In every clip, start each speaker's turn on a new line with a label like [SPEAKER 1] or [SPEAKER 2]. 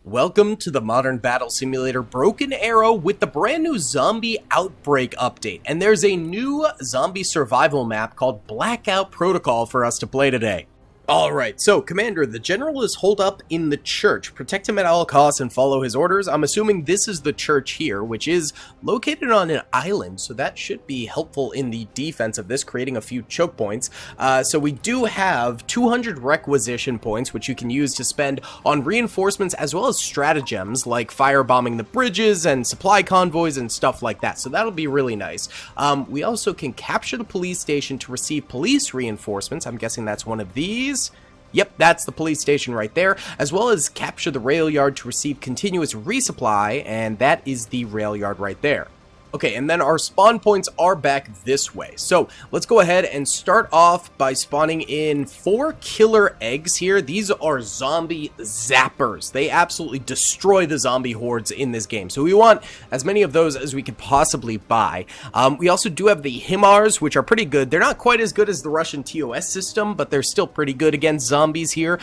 [SPEAKER 1] Welcome to the Modern Battle Simulator Broken Arrow with the brand new Zombie Outbreak update. And there's a new zombie survival map called Blackout Protocol for us to play today. Alright, so Commander, the General is holed up in the church. Protect him at all costs and follow his orders. I'm assuming this is the church here, which is located on an island, so that should be helpful in the defense of this, creating a few choke points. So we do have 200 requisition points, which you can use to spend on reinforcements as well as stratagems, like firebombing the bridges and supply convoys and stuff like that. So that'll be really nice. We also can capture the police station to receive police reinforcements. I'm guessing that's one of these. Yep, that's the police station right there, as well as capture the rail yard to receive continuous resupply, and that is the rail yard right there. Okay, and then our spawn points are back this way. So let's go ahead and start off by spawning in 4 killer eggs here. These are zombie zappers. They absolutely destroy the zombie hordes in this game. So we want as many of those as we could possibly buy. We also do have the HIMARS, which are pretty good. They're not quite as good as the Russian TOS system, but they're still pretty good against zombies here.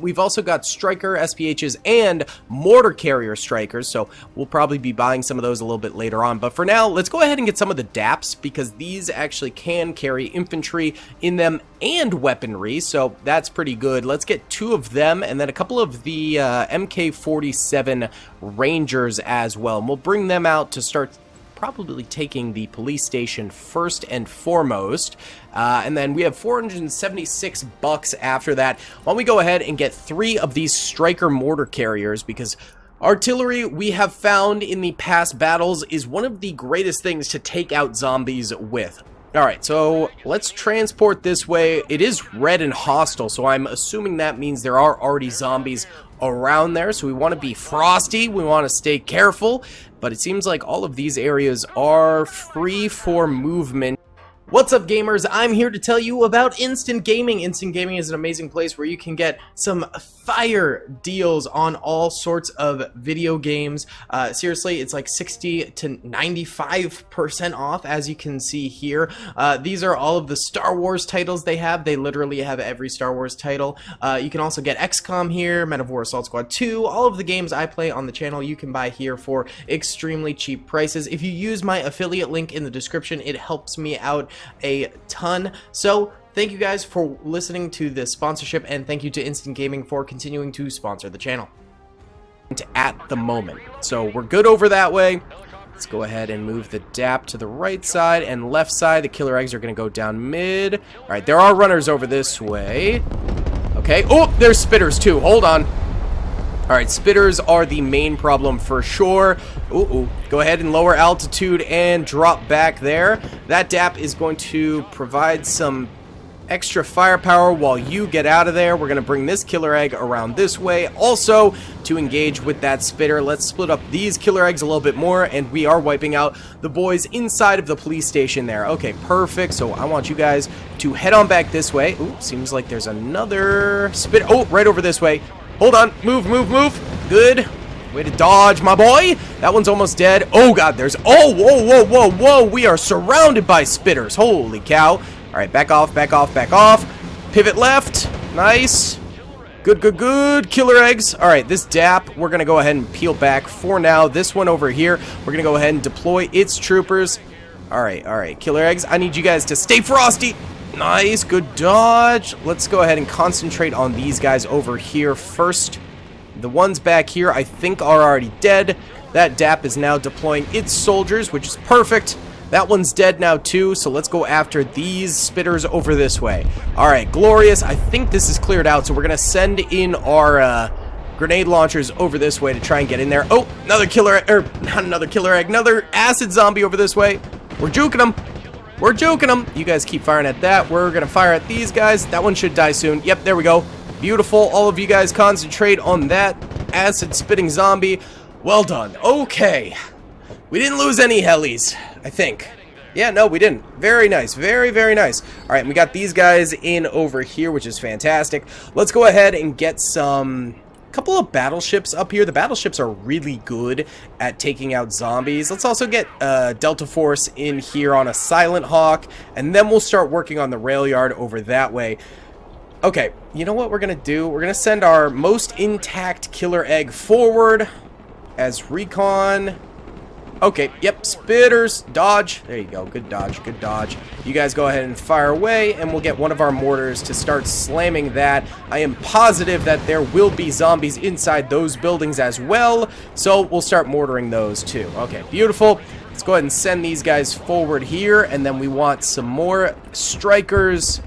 [SPEAKER 1] We've also got Striker SPHs and Mortar Carrier Strikers, so we'll probably be buying some of those a little bit later on. But for now, let's go ahead and get some of the DAPs, because these actually can carry infantry in them and weaponry, so that's pretty good. Let's get 2 of them, and then a couple of the MK47 Rangers as well. And we'll bring them out to start probably taking the police station first and foremost. And then we have 476 bucks after that. Why don't we go ahead and get 3 of these Striker mortar carriers, because artillery, we have found in the past battles, is one of the greatest things to take out zombies with. Alright, so let's transport this way. It is red and hostile, so I'm assuming that means there are already zombies around there. So we want to be frosty, we want to stay careful, but it seems like all of these areas are free for movement. What's up, gamers? I'm here to tell you about Instant Gaming. Instant Gaming is an amazing place where you can get some fire deals on all sorts of video games. Seriously, it's like 60 to 95% off, as you can see here. These are all of the Star Wars titles they have. They literally have every Star Wars title. You can also get XCOM here, Men of War Assault Squad 2. All of the games I play on the channel you can buy here for extremely cheap prices. If you use my affiliate link in the description, it helps me out a ton. So thank you guys for listening to this sponsorship, and thank you to Instant Gaming for continuing to sponsor the channel at the moment. So we're good over that way. Let's go ahead and move the DAP to the right side and left side. The killer eggs are going to go down mid. All right, there are runners over this way. Okay. Oh, there's spitters too. Hold on. Alright, spitters are the main problem for sure. Ooh. Go ahead and lower altitude and drop back there. That DAP is going to provide some extra firepower while you get out of there. We're going to bring this killer egg around this way also to engage with that spitter. Let's split up these killer eggs a little bit more, and we are wiping out the boys inside of the police station there. Okay, perfect. So I want you guys to head on back this way. Ooh, seems like there's another spitter. Oh, right over this way. Hold on. Move. Good. Way to dodge, my boy. That one's almost dead. Oh, God, there's... Oh, whoa. We are surrounded by spitters. Holy cow. All right, back off. Pivot left. Nice. Good. Killer eggs. All right, this DAP, we're going to go ahead and peel back for now. This one over here, we're going to go ahead and deploy its troopers. All right. Killer eggs, I need you guys to stay frosty. Nice, good dodge. Let's go ahead and concentrate on these guys over here first. The ones back here, I think, are already dead. That DAP is now deploying its soldiers, which is perfect. That one's dead now too, so let's go after these spitters over this way. Alright, glorious. I think this is cleared out, so we're going to send in our grenade launchers over this way to try and get in there. Oh, another killer, not another killer egg, another acid zombie over this way. We're juking them. You guys keep firing at that. We're going to fire at these guys. That one should die soon. Yep, there we go. Beautiful. All of you guys concentrate on that acid-spitting zombie. Well done. Okay. We didn't lose any helis, I think. Yeah, no, we didn't. Very nice. Very nice. All right, we got these guys in over here, which is fantastic. Let's go ahead and get some... couple of battleships up here. The battleships are really good at taking out zombies. Let's also get Delta Force in here on a Silent Hawk, and then we'll start working on the rail yard over that way. Okay, you know what we're gonna do? We're gonna send our most intact killer egg forward as recon. Okay, yep, spitters, dodge. There you go, good dodge, good dodge. You guys go ahead and fire away, and we'll get one of our mortars to start slamming that. I am positive that there will be zombies inside those buildings as well, so we'll start mortaring those too. Okay, beautiful. Let's go ahead and send these guys forward here, and then we want some more strikers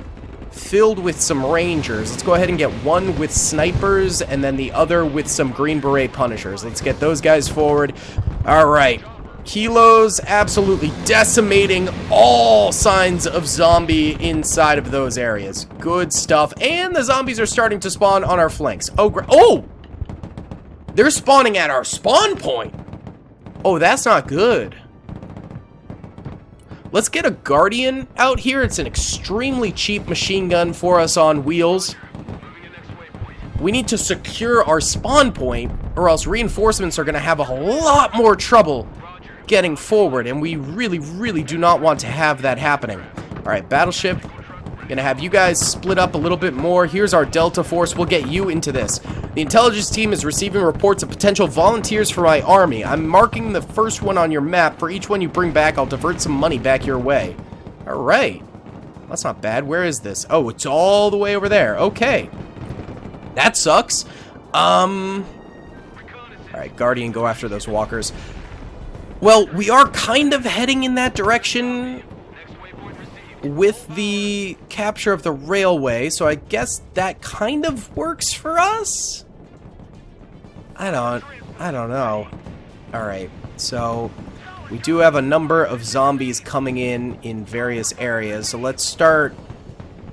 [SPEAKER 1] filled with some rangers. Let's go ahead and get one with snipers, and then the other with some Green Beret punishers. Let's get those guys forward. All right. Kilos absolutely decimating all signs of zombie inside of those areas. Good stuff. And the zombies are starting to spawn on our flanks. Oh! They're spawning at our spawn point. Oh, that's not good. Let's get a Guardian out here. It's an extremely cheap machine gun for us on wheels. We need to secure our spawn point, or else reinforcements are going to have a lot more trouble getting forward, and we really, really do not want to have that happening. Alright, battleship. Gonna have you guys split up a little bit more. Here's our Delta Force. We'll get you into this. The intelligence team is receiving reports of potential volunteers for my army. I'm marking the first one on your map. For each one you bring back, I'll divert some money back your way. Alright. That's not bad. Where is this? Oh, it's all the way over there. Okay. That sucks. Alright, Guardian, go after those walkers. Well, we are kind of heading in that direction with the capture of the railway, so I guess that kind of works for us? I don't know. Alright, so we do have a number of zombies coming in various areas, so let's start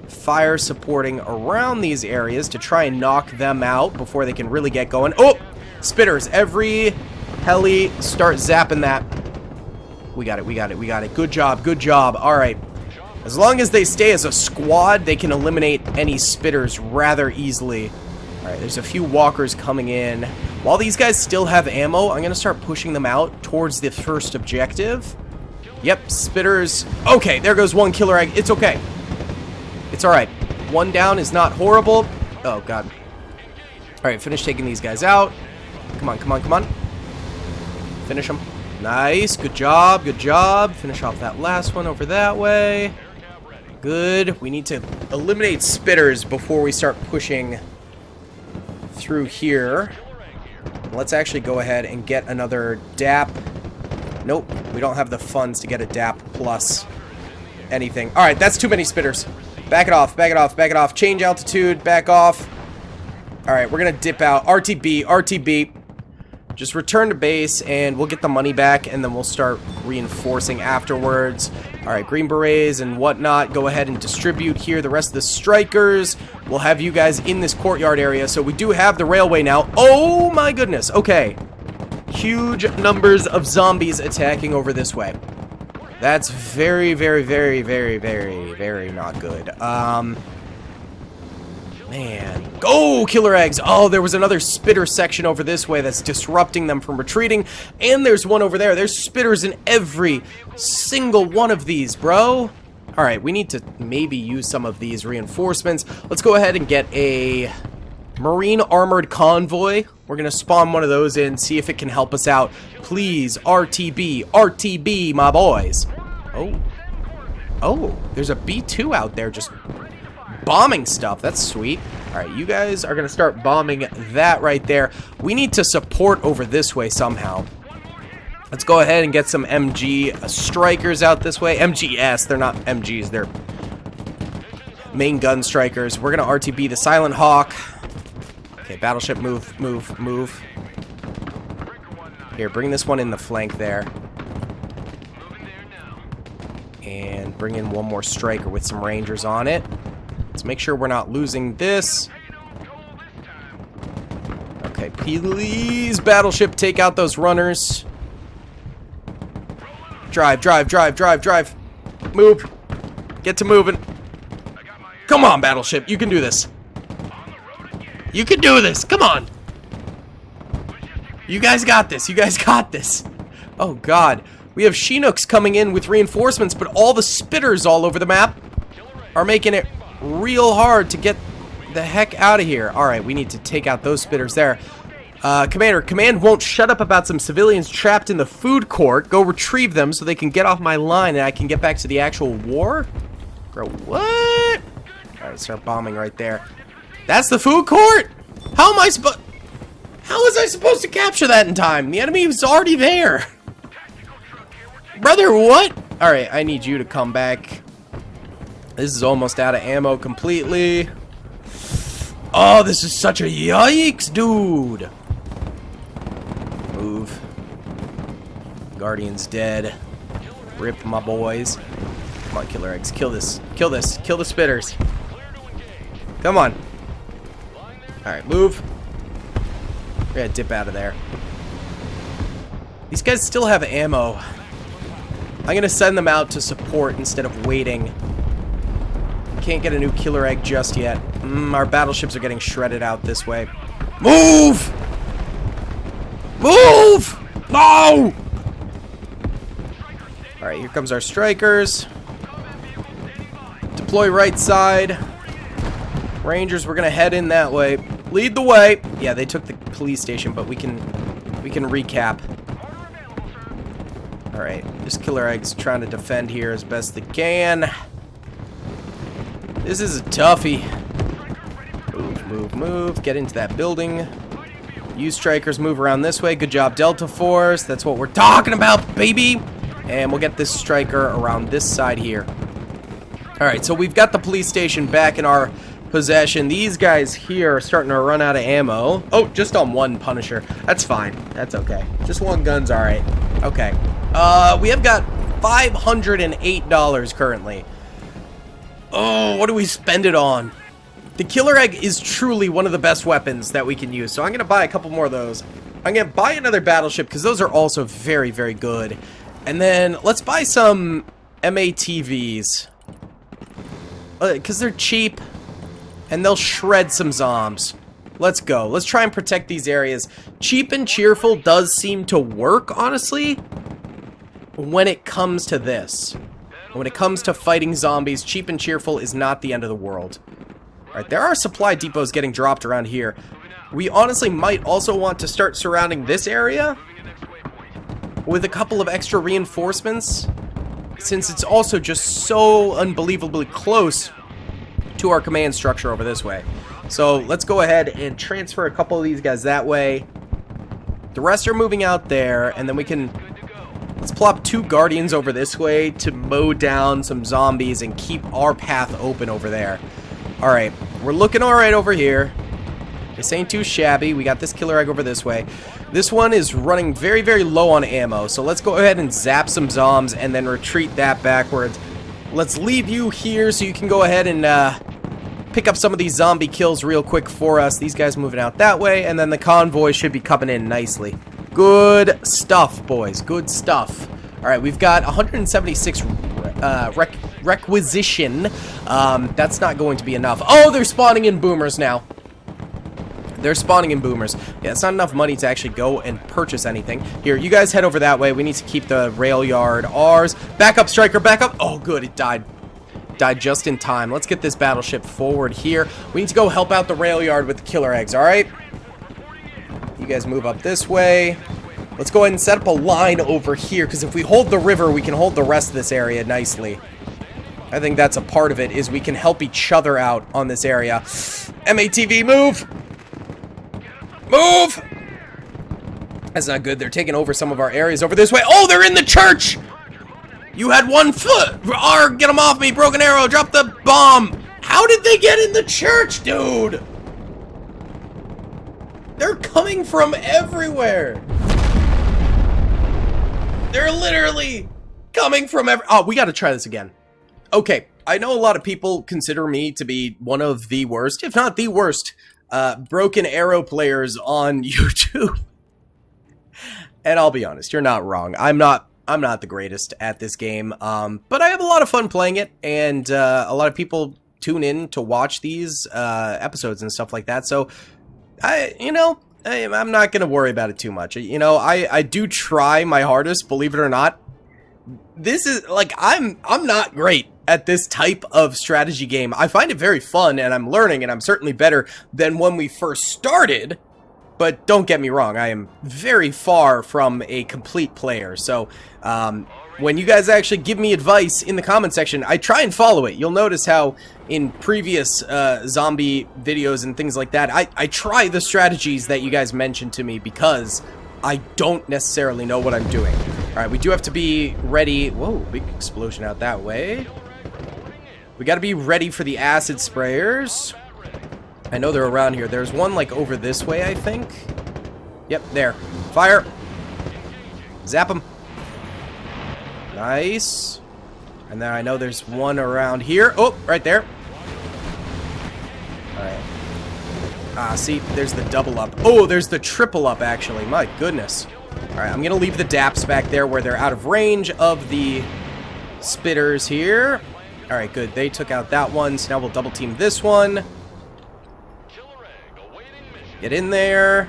[SPEAKER 1] fire supporting around these areas to try and knock them out before they can really get going. Oh! Spitters, every heli, start zapping that. We got it, we got it, we got it. Good job, good job. Alright. As long as they stay as a squad, they can eliminate any spitters rather easily. Alright, there's a few walkers coming in. While these guys still have ammo, I'm going to start pushing them out towards the first objective. Yep, spitters. Okay, there goes one killer egg. It's okay. It's alright. One down is not horrible. Oh, God. Alright, finish taking these guys out. Come on, come on, come on. Finish them. Nice. Good job. Good job. Finish off that last one over that way. Good. We need to eliminate spitters before we start pushing through here. Let's actually go ahead and get another DAP. Nope. We don't have the funds to get a DAP plus anything. Alright, that's too many spitters. Back it off. Back it off. Back it off. Change altitude. Back off. Alright, we're going to dip out. RTB. RTB. Just return to base, and we'll get the money back, and then we'll start reinforcing afterwards. Alright, Green Berets and whatnot, go ahead and distribute here. The rest of the strikers, we'll have you guys in this courtyard area. So we do have the railway now. Oh my goodness, okay. Huge numbers of zombies attacking over this way. That's very, very, very, very, very, very not good. Man. Go, killer eggs! Oh, there was another spitter section over this way that's disrupting them from retreating. And there's one over there. There's spitters in every single one of these, bro. Alright, we need to maybe use some of these reinforcements. Let's go ahead and get a Marine Armored Convoy. We're going to spawn one of those in, see if it can help us out. Please, RTB, RTB, my boys. Oh. Oh, there's a B2 out there just bombing stuff. That's sweet. Alright, you guys are going to start bombing that right there. We need to support over this way somehow. Let's go ahead and get some MG strikers out this way. MGS, they're not MGs, they're main gun strikers. We're going to RTB the Silent Hawk. Okay, battleship, move, move, move. Here, bring this one in the flank there. And bring in one more striker with some rangers on it. Let's make sure we're not losing this. Okay, please, battleship, take out those runners. Drive, drive, drive, drive, drive. Move. Get to moving. Come on, battleship, you can do this. You can do this, come on. You guys got this, you guys got this. Oh, God. We have Chinooks coming in with reinforcements, but all the spitters all over the map are making it real hard to get the heck out of here. Alright, we need to take out those spitters there. Commander, command won't shut up about some civilians trapped in the food court. Go retrieve them so they can get off my line and I can get back to the actual war? Bro, what? Alright, start bombing right there. That's the food court? How was I supposed to capture that in time? The enemy was already there. Brother, what? Alright, I need you to come back. This is almost out of ammo completely. Oh, this is such a yikes, dude. Move. Guardian's dead. Rip, my boys. Come on, killer eggs. Kill this. Kill this. Kill the spitters. Come on. Alright, move. We're gonna dip out of there. These guys still have ammo. I'm gonna send them out to support instead of waiting. Can't get a new killer egg just yet. Our battleships are getting shredded out this way. Move! Move! No! Alright, here comes our strikers. Deploy right side. Rangers, we're gonna head in that way. Lead the way. Yeah, they took the police station, but we can recap. Alright, this killer egg's trying to defend here as best they can. This is a toughie. Move, move, move. Get into that building. You strikers move around this way. Good job, Delta Force. That's what we're talking about, baby. And we'll get this striker around this side here. Alright, so we've got the police station back in our possession. These guys here are starting to run out of ammo. Oh, just on one Punisher. That's fine. That's okay. Just one gun's alright. Okay. We have got $508 currently. Oh, what do we spend it on? The killer egg is truly one of the best weapons that we can use, so I'm going to buy a couple more of those. I'm going to buy another battleship, because those are also very, very good. And then, let's buy some MATVs. Because they're cheap, and they'll shred some zombs. Let's go. Let's try and protect these areas. Cheap and cheerful does seem to work, honestly, when it comes to this. When it comes to fighting zombies, cheap and cheerful is not the end of the world. Alright, there are supply depots getting dropped around here. We honestly might also want to start surrounding this area with a couple of extra reinforcements, since it's also just so unbelievably close to our command structure over this way. So let's go ahead and transfer a couple of these guys that way. The rest are moving out there, and then we can... Let's plop 2 Guardians over this way to mow down some zombies and keep our path open over there. Alright, we're looking alright over here. This ain't too shabby. We got this killer egg over this way. This one is running very, very low on ammo, so let's go ahead and zap some zombs and then retreat that backwards. Let's leave you here so you can go ahead and pick up some of these zombie kills real quick for us. These guys moving out that way, and then the convoy should be coming in nicely. Good stuff, boys. Good stuff. Alright, we've got 176 requisition. That's not going to be enough. Oh, they're spawning in boomers now. They're spawning in boomers. Yeah, it's not enough money to actually go and purchase anything. Here, you guys head over that way. We need to keep the rail yard ours. Back up, striker, back up. Oh, good, it died. Died just in time. Let's get this battleship forward here. We need to go help out the rail yard with the killer eggs, alright? You guys move up this way. Let's go ahead and set up a line over here, because if we hold the river, we can hold the rest of this area nicely. I think that's a part of it, is we can help each other out on this area. MATV, move! Move! That's not good. They're taking over some of our areas over this way. Oh, they're in the church! You had 1 foot! Arr, get them off me! Broken arrow, drop the bomb! How did they get in the church, dude? They're coming from everywhere! They're literally coming from oh, we gotta try this again. Okay, I know a lot of people consider me to be one of the worst, if not the worst, broken arrow players on YouTube. And I'll be honest, you're not wrong. I'm not the greatest at this game, but I have a lot of fun playing it, and a lot of people tune in to watch these episodes and stuff like that, so I'm not gonna worry about it too much. I do try my hardest, believe it or not. This is, like, I'm not great at this type of strategy game. I find it very fun, and I'm learning, and I'm certainly better than when we first started. But don't get me wrong, I am very far from a complete player. So, when you guys actually give me advice in the comment section, I try and follow it. You'll notice how in previous zombie videos and things like that, I try the strategies that you guys mentioned to me because I don't necessarily know what I'm doing. Alright, we do have to be ready. Whoa, big explosion out that way. We gotta be ready for the acid sprayers. I know they're around here. There's one, like, over this way, I think. Yep, there. Fire! Zap them. Nice. And then I know there's one around here. Oh, right there. Alright. Ah, see, there's the double up. Oh, there's the triple up, actually. My goodness. Alright, I'm gonna leave the DAPs back there where they're out of range of the spitters here. Alright, good. They took out that one, so now we'll double team this one. Get in there.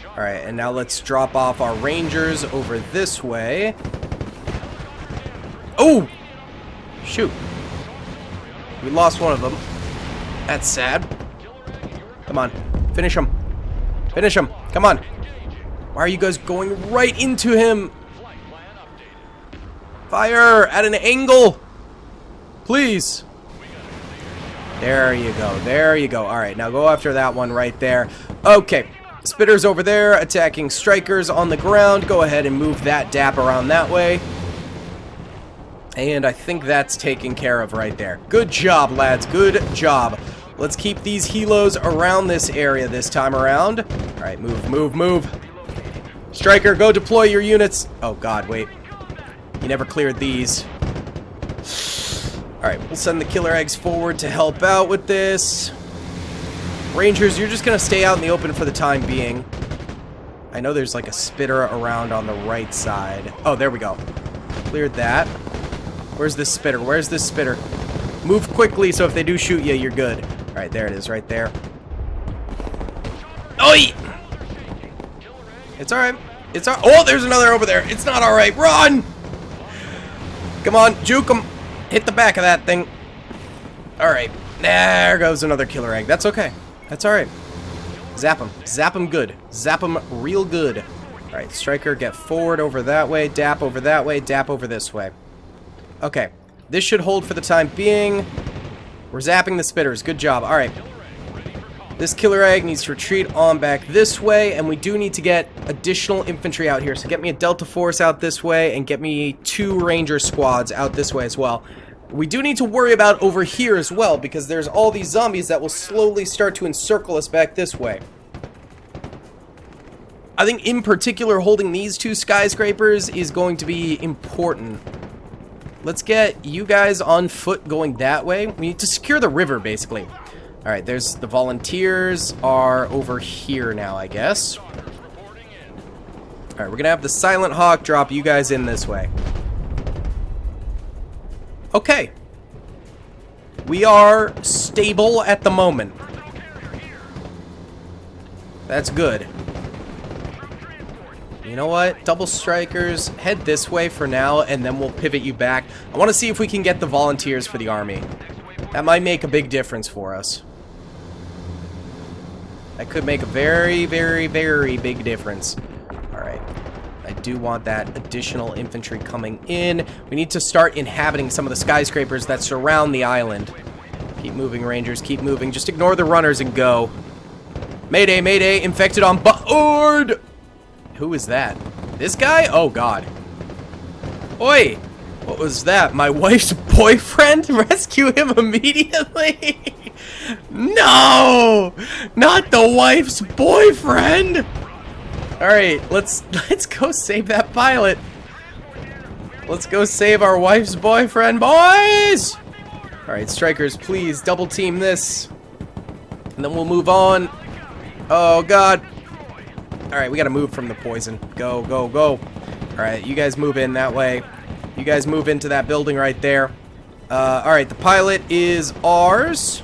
[SPEAKER 1] Alright, and now let's drop off our rangers over this way. Oh! Shoot. We lost one of them. That's sad. Come on. Finish him. Finish him. Come on. Why are you guys going right into him? Fire at an angle. Please. There you go. There you go. Alright, now go after that one right there. Okay. Spitters over there attacking strikers on the ground. Go ahead and move that DAP around that way. And I think that's taken care of right there. Good job, lads. Good job. Let's keep these helos around this area this time around. Alright, move, move, move. Striker, go deploy your units. Oh, God, wait. You never cleared these. Alright, we'll send the killer eggs forward to help out with this. Rangers, you're just going to stay out in the open for the time being. I know there's like a spitter around on the right side. Oh, there we go. Cleared that. Where's this spitter? Where's this spitter? Move quickly so if they do shoot you, you're good. Alright, there it is, right there. Oi! It's alright. It's alright. Oh, there's another over there. It's not alright. Run! Come on, juke him. Hit the back of that thing. Alright. There goes another killer egg. That's okay. That's alright. Zap him. Zap him good. Zap him real good. Alright, Striker, get forward over that way. DAP over that way. DAP over this way. Okay. This should hold for the time being. We're zapping the spitters. Good job. Alright. This killer egg needs to retreat on back this way, and we do need to get additional infantry out here. So get me a Delta Force out this way, and get me 2 Ranger squads out this way as well. We do need to worry about over here as well, because there's all these zombies that will slowly start to encircle us back this way. I think in particular holding these 2 skyscrapers is going to be important. Let's get you guys on foot going that way. We need to secure the river, basically. Alright, there's the volunteers are over here now, I guess. Alright, we're gonna have the Silent Hawk drop you guys in this way. Okay. We are stable at the moment. That's good. You know what? Double strikers, head this way for now, and then we'll pivot you back. I want to see if we can get the volunteers for the army. That might make a big difference for us. That could make a very, very, very big difference. Alright. I do want that additional infantry coming in. We need to start inhabiting some of the skyscrapers that surround the island. Keep moving, Rangers. Keep moving. Just ignore the runners and go. Mayday, mayday. Infected on board! Who is that? This guy? Oh, God. Oi! What was that? My wife's boyfriend? Rescue him immediately? No! Not the wife's boyfriend! Alright, let's go save that pilot. Let's go save our wife's boyfriend, boys! Alright, strikers, please double team this. And then we'll move on. Oh, God. Alright, we gotta move from the poison. Go, go, go. Alright, you guys move in that way. You guys move into that building right there. Alright, the pilot is ours.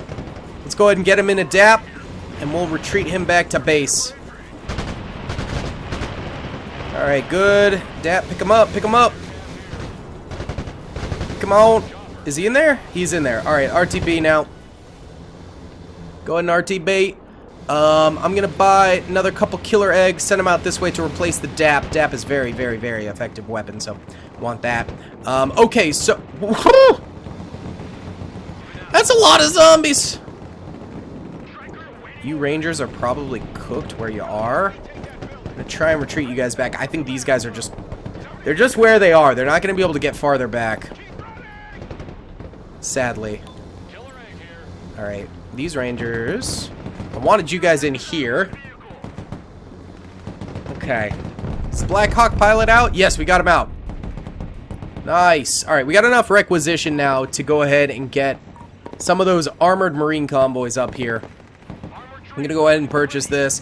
[SPEAKER 1] Let's go ahead and get him in a DAP, and we'll retreat him back to base. Alright, good. DAP, pick him up, pick him up. Come on. Is he in there? He's in there. Alright, RTB now. Go ahead and RTB. I'm gonna buy another couple killer eggs, send them out this way to replace the DAP. DAP is very, very, very effective weapon, so want that. Okay, so... That's a lot of zombies! You Rangers are probably cooked where you are. I'm gonna try and retreat you guys back. I think these guys are just... They're just where they are. They're not gonna be able to get farther back. Sadly. Alright, these Rangers... I wanted you guys in here. Okay. Is the Black Hawk pilot out? Yes, we got him out. Nice. Alright, we got enough requisition now to go ahead and get some of those armored marine convoys up here. I'm going to go ahead and purchase this.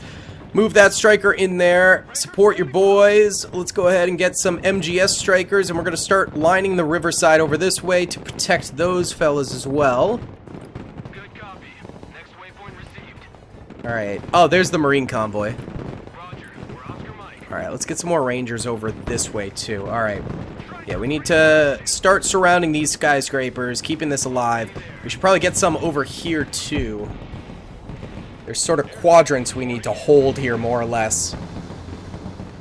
[SPEAKER 1] Move that striker in there. Support your boys. Let's go ahead and get some MGS strikers, and we're going to start lining the riverside over this way to protect those fellas as well. Alright. Oh, there's the marine convoy. Alright, let's get some more Rangers over this way, too. Alright. Yeah, we need to start surrounding these skyscrapers, keeping this alive. We should probably get some over here, too. There's sort of quadrants we need to hold here, more or less.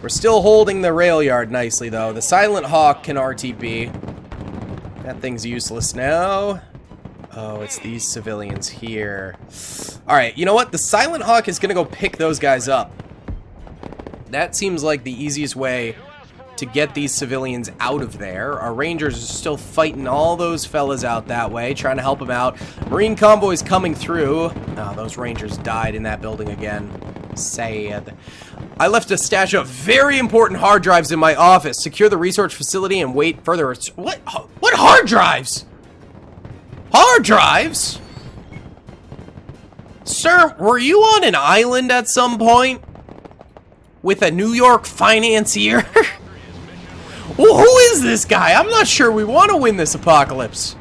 [SPEAKER 1] We're still holding the rail yard nicely, though. The Silent Hawk can RTB. That thing's useless now. Oh, it's these civilians here. Alright, you know what? The Silent Hawk is going to go pick those guys up. That seems like the easiest way to get these civilians out of there. Our Rangers are still fighting all those fellas out that way, trying to help them out. Marine convoys coming through. Oh, those Rangers died in that building again. Sad. I left a stash of very important hard drives in my office. Secure the research facility and wait further. What hard drives? Hard drives? Sir, were you on an island at some point? With a New York financier? Well, who is this guy? I'm not sure we want to win this apocalypse.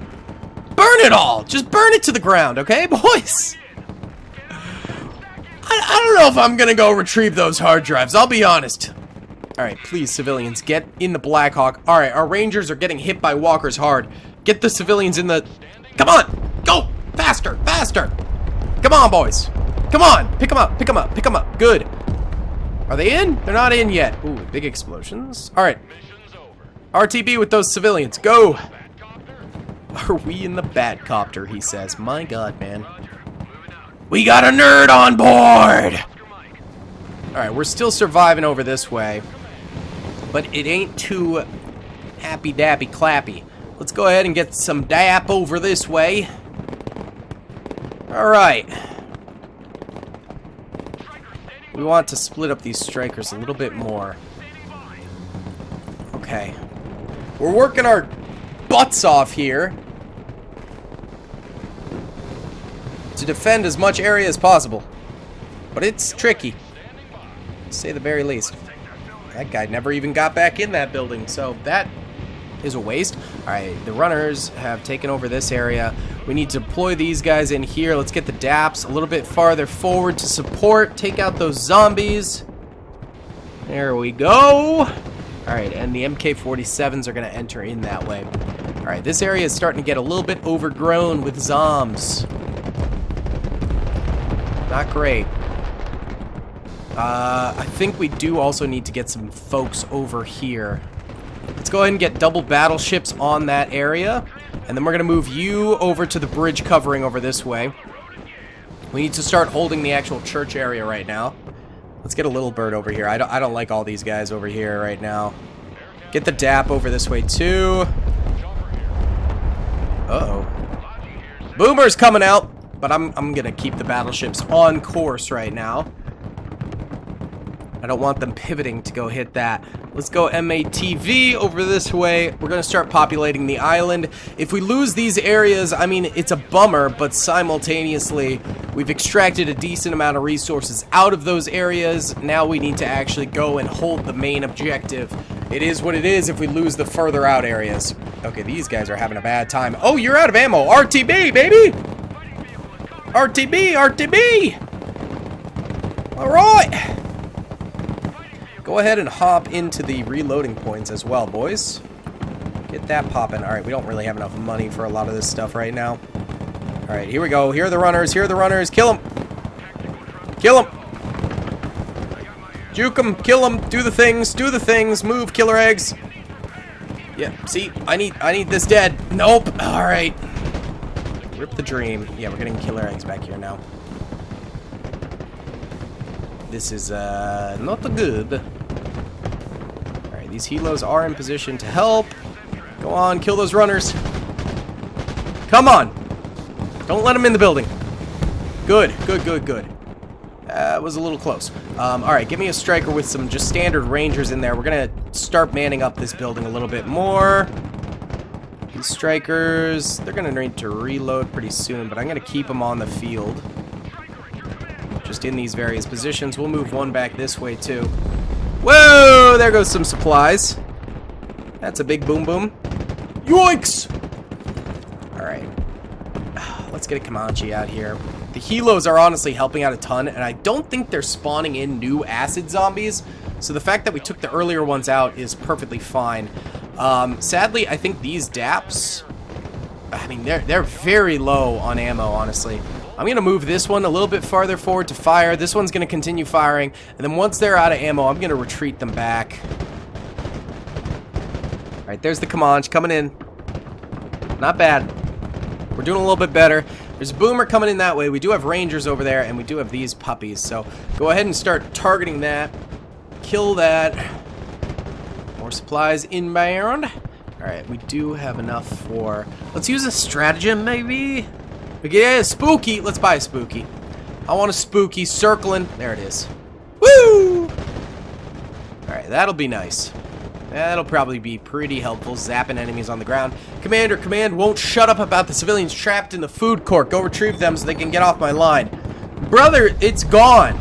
[SPEAKER 1] Burn it all. Just burn it to the ground, okay, boys? I don't know if I'm going to go retrieve those hard drives. I'll be honest. Alright, please, civilians, get in the Black Hawk. Alright, our Rangers are getting hit by walkers hard. Get the civilians in the... Come on! Go! Faster! Faster! Come on, boys! Come on! Pick them up! Pick them up! Pick them up! Good! Are they in? They're not in yet. Ooh, big explosions. Alright. RTB with those civilians. Go! Are we in the Batcopter, he says. My god, man. We got a nerd on board! Alright, we're still surviving over this way. But it ain't too happy-dappy-clappy. Let's go ahead and get some DAP over this way. Alright. We want to split up these strikers a little bit more. Okay. We're working our butts off here to defend as much area as possible. But it's tricky, to say the very least. That guy never even got back in that building, so that is a waste. Alright, the runners have taken over this area. We need to deploy these guys in here. Let's get the DAPs a little bit farther forward to support. Take out those zombies. There we go. Alright, and the MK-47s are going to enter in that way. Alright, this area is starting to get a little bit overgrown with zombs. Not great. I think we do also need to get some folks over here. Let's go ahead and get double battleships on that area. And then we're going to move you over to the bridge covering over this way. We need to start holding the actual church area right now. Let's get a little bird over here. I don't like all these guys over here right now. Get the DAP over this way too. Uh-oh. Boomer's coming out. But I'm going to keep the battleships on course right now. I don't want them pivoting to go hit that. Let's go MATV over this way. We're going to start populating the island. If we lose these areas, I mean, it's a bummer, but simultaneously, we've extracted a decent amount of resources out of those areas. Now we need to actually go and hold the main objective. It is what it is if we lose the further out areas. Okay, these guys are having a bad time. Oh, you're out of ammo. RTB, baby! RTB, RTB! All right. Go ahead and hop into the reloading points as well, boys. Get that popping. Alright, we don't really have enough money for a lot of this stuff right now. Alright, here we go. Here are the runners. Here are the runners. Kill them. Kill them. Juke them. Kill them. Do the things. Do the things. Move, killer eggs. Yeah, see? I need this dead. Nope. Alright. Rip the dream. Yeah, we're getting killer eggs back here now. This is, not good. Alright, these helos are in position to help. Go on, kill those runners. Come on! Don't let them in the building. Good, good, good, good. That was a little close. Alright, give me a striker with some just standard rangers in there. We're gonna start manning up this building a little bit more. These strikers, they're gonna need to reload pretty soon, but I'm gonna keep them on the field. Just in these various positions. We'll move one back this way too. Whoa! There goes some supplies. That's a big boom boom. Yoinks! Alright. Let's get a Comanche out here. The helos are honestly helping out a ton, and I don't think they're spawning in new acid zombies. So the fact that we took the earlier ones out is perfectly fine. Sadly, I think these DAPs, I mean, they're very low on ammo, honestly. I'm going to move this one a little bit farther forward to fire. This one's going to continue firing. And then once they're out of ammo, I'm going to retreat them back. Alright, there's the Comanche coming in. Not bad. We're doing a little bit better. There's a boomer coming in that way. We do have rangers over there, and we do have these puppies. So go ahead and start targeting that. Kill that. More supplies inbound. Alright, we do have enough for... Let's use a stratagem, maybe? Yeah, spooky. Let's buy a spooky. I want a spooky circling. There it is. Woo! Alright, that'll be nice. That'll probably be pretty helpful, zapping enemies on the ground. Commander, command won't shut up about the civilians trapped in the food court. Go retrieve them so they can get off my line. Brother, it's gone.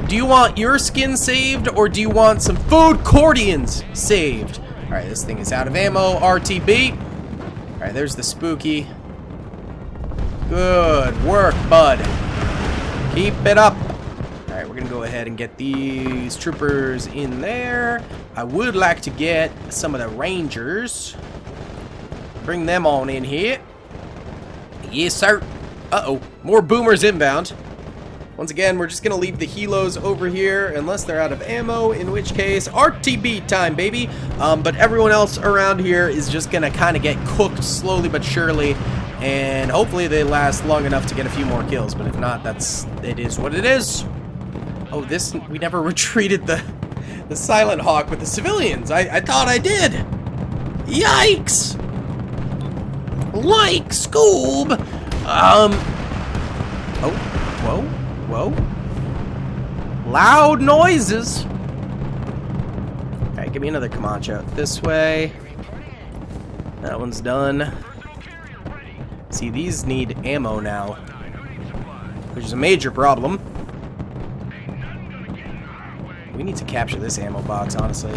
[SPEAKER 1] Do you want your skin saved, or do you want some food courtians saved? Alright, this thing is out of ammo. RTB. Alright, there's the spooky. Good work, bud. Keep it up. Alright, we're gonna go ahead and get these troopers in there. I would like to get some of the rangers. Bring them on in here. Yes, sir. Uh-oh. More boomers inbound. Once again, we're just gonna leave the helos over here unless they're out of ammo, in which case, RTB time, baby. But everyone else around here is just gonna kind of get cooked slowly but surely. And hopefully they last long enough to get a few more kills. But if not, it is what it is. Oh, we never retreated the Silent Hawk with the civilians. I thought I did. Yikes! Like Scoob! Oh, whoa, whoa. Loud noises. Alright, give me another Comanche out this way. That one's done. See, these need ammo now, which is a major problem. We need to capture this ammo box, honestly.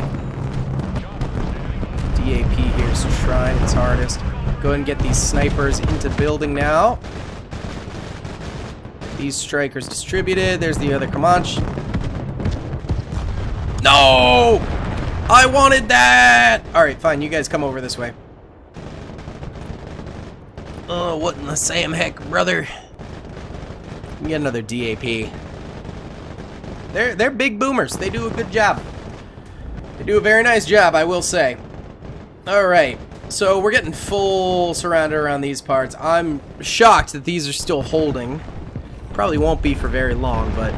[SPEAKER 1] DAP here is trying its hardest. Go ahead and get these snipers into building now. These strikers distributed. There's the other Comanche. No! I wanted that! Alright, fine. You guys come over this way. Oh, what in the Sam heck, brother? Get another DAP. They're big boomers. They do a good job. They do a very nice job, I will say. Alright, so we're getting full surrounded around these parts. I'm shocked that these are still holding. Probably won't be for very long, but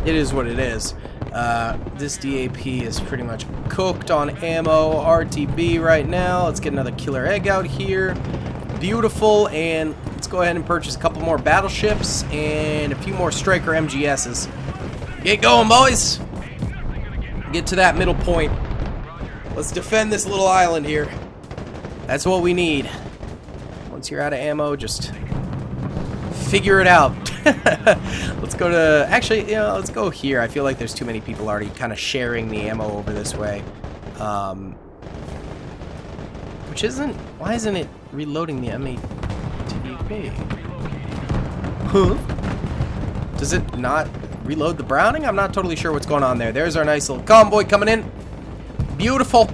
[SPEAKER 1] it is what it is. This DAP is pretty much cooked on ammo. RTB right now. Let's get another killer egg out here. Beautiful, and let's go ahead and purchase a couple more battleships and a few more striker MGSs. Get going, boys! Get to that middle point. Let's defend this little island here. That's what we need. Once you're out of ammo, just figure it out. Let's go to... Actually, you know, let's go here. I feel like there's too many people already kind of sharing the ammo over this way. Which isn't... Why isn't it reloading the M8TP? Huh? Does it not reload the Browning? I'm not totally sure what's going on there. There's our nice little convoy coming in. Beautiful.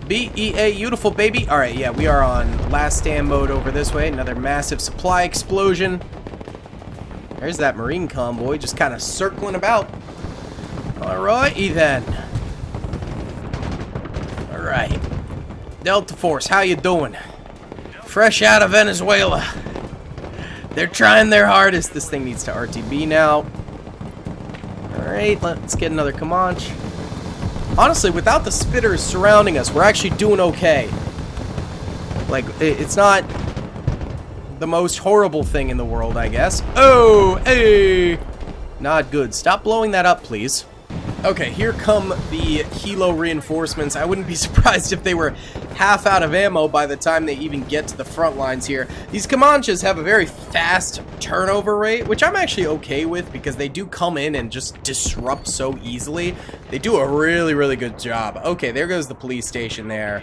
[SPEAKER 1] B-E-A, beautiful, baby. All right, yeah, we are on last stand mode over this way. Another massive supply explosion. There's that Marine convoy just kind of circling about. All righty then. All right. Delta Force, how you doing? Fresh out of Venezuela. They're trying their hardest. This thing needs to RTB now. Alright, let's get another Comanche. Honestly, without the spitters surrounding us, we're actually doing okay. Like, it's not the most horrible thing in the world, I guess. Oh, hey! Not good. Stop blowing that up, please. Okay, here come the Hilo reinforcements. I wouldn't be surprised if they were half out of ammo by the time they even get to the front lines here. These Comanches have a very fast turnover rate, which I'm actually okay with because they do come in and just disrupt so easily. They do a really, really good job. Okay, there goes the police station there.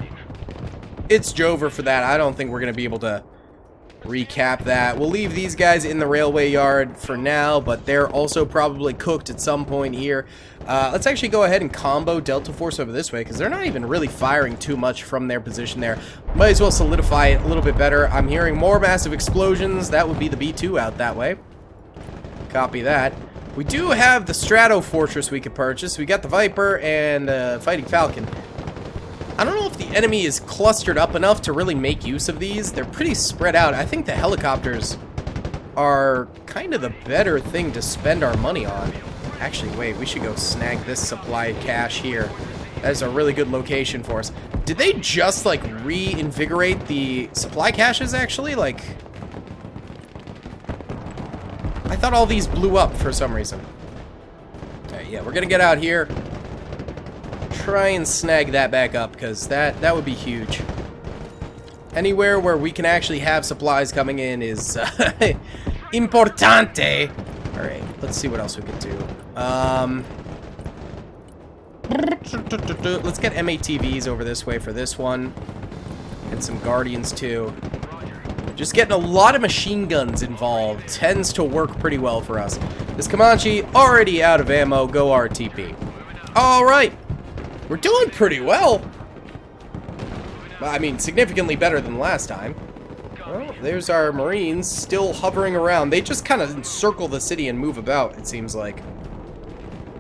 [SPEAKER 1] It's Jover for that. I don't think we're going to be able to recap that. We'll leave these guys in the railway yard for now, but they're also probably cooked at some point here. Let's actually go ahead and combo Delta Force over this way, because they're not even really firing too much from their position there. Might as well solidify it a little bit better. I'm hearing more massive explosions. That would be the B2 out that way. Copy that. We do have the Strato Fortress we could purchase. We got the Viper and Fighting Falcon. I don't know if the enemy is clustered up enough to really make use of these. They're pretty spread out. I think the helicopters are kind of the better thing to spend our money on. Actually, wait, we should go snag this supply cache here. That is a really good location for us. Did they just, like, reinvigorate the supply caches, actually? Like, I thought all these blew up for some reason. Alright, yeah, we're gonna get out here. Try and snag that back up, because that would be huge. Anywhere where we can actually have supplies coming in is importante. Alright, let's see what else we can do. Let's get MATVs over this way for this one. And some Guardians too. Just getting a lot of machine guns involved tends to work pretty well for us. This Comanche already out of ammo. Go RTP. Alright. We're doing pretty well. I mean, significantly better than last time. Well, there's our Marines still hovering around. They just kind of encircle the city and move about, it seems like.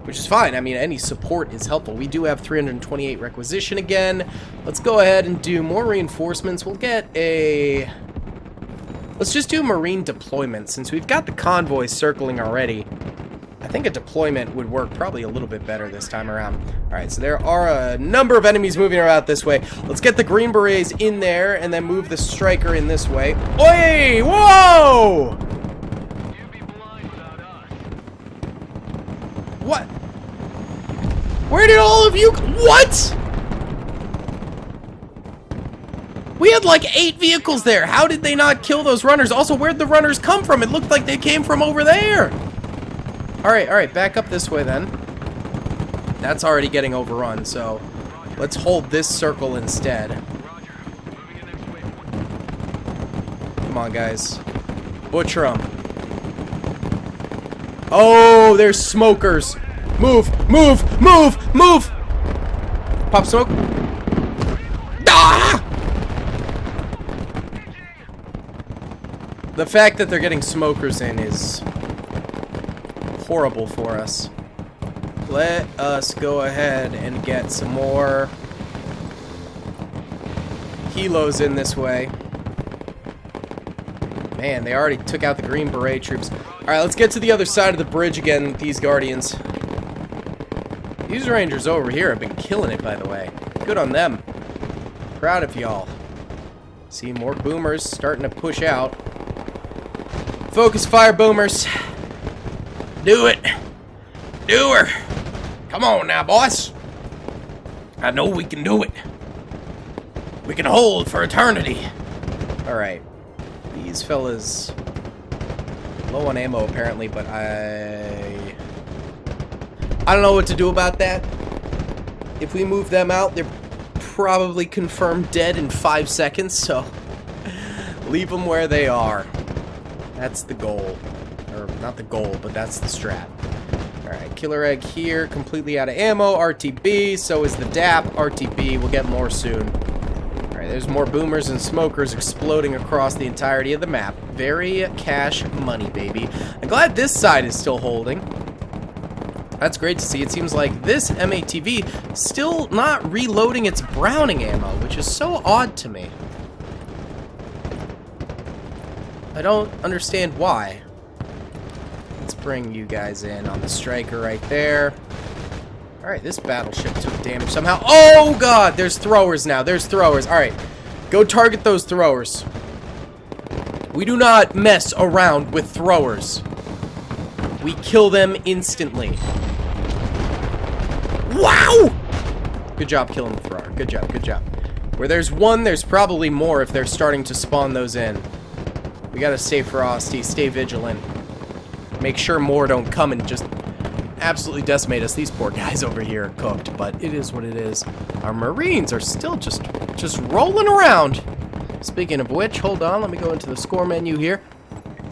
[SPEAKER 1] Which is fine. I mean, any support is helpful. We do have 328 requisition again. Let's go ahead and do more reinforcements. We'll get a... Let's just do Marine deployment. Since we've got the convoy circling already, I think a deployment would work probably a little bit better this time around. Alright, so there are a number of enemies moving around this way. Let's get the Green Berets in there and then move the Striker in this way. Oi! Whoa! What? Where did all of you... What? We had like 8 vehicles there. How did they not kill those runners? Also, where'd the runners come from? It looked like they came from over there. Alright, back up this way then. That's already getting overrun, so let's hold this circle instead. Come on, guys. Butcher them. Oh, there's smokers. Move, move, move, move! Pop smoke. Ah! The fact that they're getting smokers in is horrible for us. Let us go ahead and get some more helos in this way. Man, they already took out the Green Beret troops. Alright, let's get to the other side of the bridge again with these Guardians. These Rangers over here have been killing it, by the way. Good on them. Proud of y'all. See more boomers starting to push out. Focus fire, boomers. Do it. Do her. Come on now, boss. I know we can do it. We can hold for eternity. Alright. These fellas... low on ammo, apparently, but I don't know what to do about that. If we move them out, they're probably confirmed dead in 5 seconds, so... leave them where they are. That's the goal. Or, not the goal, but that's the strat. Alright, killer egg here, completely out of ammo. RTB, so is the DAP. RTB, we'll get more soon. Alright, there's more boomers and smokers exploding across the entirety of the map. Very cash money, baby. I'm glad this side is still holding. That's great to see. It seems like this MATV still not reloading its Browning ammo, which is so odd to me. I don't understand why. Let's bring you guys in on the striker right there. Alright, this battleship took damage somehow. Oh god, there's throwers now. There's throwers. Alright, go target those throwers. We do not mess around with throwers. We kill them instantly. Wow! Good job killing the thrower. Good job, good job. Where there's one, there's probably more if they're starting to spawn those in. We gotta stay frosty, stay vigilant. Make sure more don't come and just absolutely decimate us. These poor guys over here are cooked, but it is what it is. Our Marines are still just rolling around. Speaking of which, hold on, let me go into the score menu here.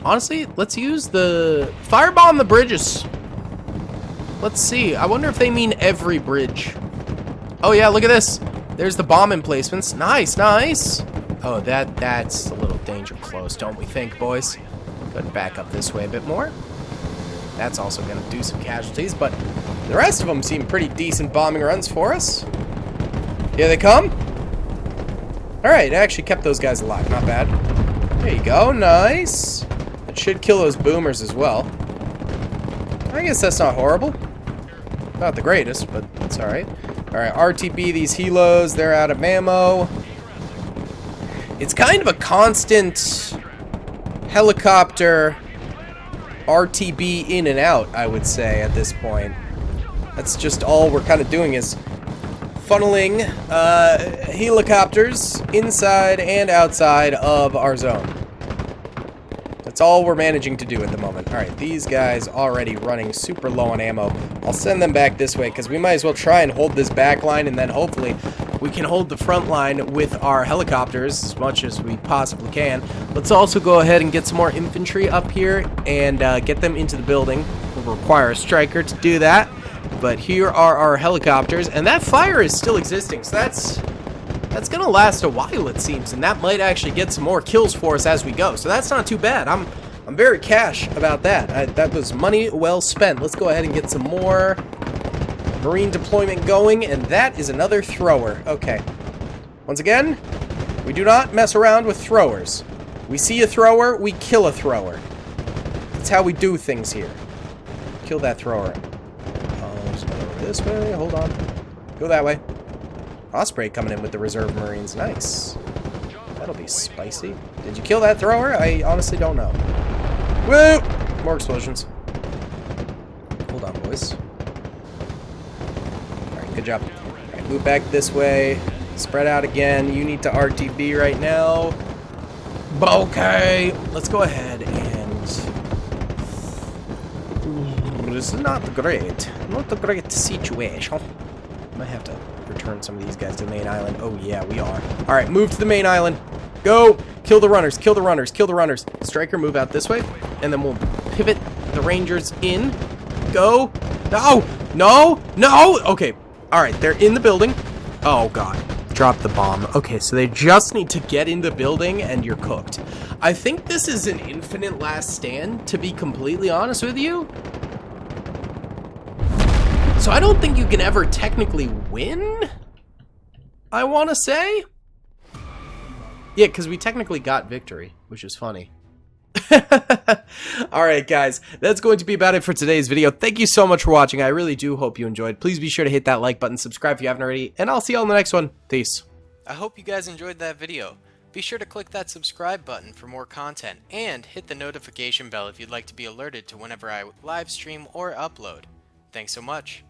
[SPEAKER 1] Honestly, let's use the firebomb the bridges. Let's see. I wonder if they mean every bridge. Oh yeah, look at this. There's the bomb emplacements. Nice, nice. Oh, that's a little danger close, don't we think, boys? Go ahead and back up this way a bit more. That's also going to do some casualties, but the rest of them seem pretty decent bombing runs for us. Here they come. Alright, I actually kept those guys alive. Not bad. There you go. Nice. That should kill those boomers as well. I guess that's not horrible. Not the greatest, but it's alright. Alright, RTB, these helos, they're out of ammo. It's kind of a constant helicopter RTB in and out, I would say, at this point. That's just all we're kind of doing is funneling helicopters inside and outside of our zone. That's all we're managing to do at the moment. Alright, these guys already running super low on ammo. I'll send them back this way because we might as well try and hold this back line, and then hopefully we can hold the front line with our helicopters as much as we possibly can. Let's also go ahead and get some more infantry up here and get them into the building. We'll require a striker to do that. But here are our helicopters, and that fire is still existing, so that's gonna last a while, it seems, and that might actually get some more kills for us as we go. So that's not too bad. I'm very cash about that. That was money well spent. Let's go ahead and get some more Marine deployment going, and that is another thrower. Okay. Once again, we do not mess around with throwers. We see a thrower, we kill a thrower. That's how we do things here. Kill that thrower. Just go over this way. Hold on. Go that way. Osprey coming in with the reserve Marines. Nice. That'll be spicy. Did you kill that thrower? I honestly don't know. Woo! More explosions. Hold on, boys. Alright, good job. Alright, move back this way. Spread out again. You need to RTB right now. Okay. Let's go ahead and... This is not great. Not a great situation. Might have to return some of these guys to the main island. Oh yeah, we are. Alright, move to the main island. Go! Kill the runners, kill the runners, kill the runners. Striker, move out this way. And then we'll pivot the Rangers in. Go! No! No! No! Okay. Alright, they're in the building. Oh god. Drop the bomb. Okay, so they just need to get in the building and you're cooked. I think this is an infinite last stand, to be completely honest with you. So I don't think you can ever technically win, I want to say. Yeah, because we technically got victory, which is funny. Alright guys, that's going to be about it for today's video. Thank you so much for watching. I really do hope you enjoyed. Please be sure to hit that like button, subscribe if you haven't already, and I'll see you all in the next one. Peace. I hope you guys enjoyed that video. Be sure to click that subscribe button for more content, and hit the notification bell if you'd like to be alerted to whenever I live stream or upload. Thanks so much.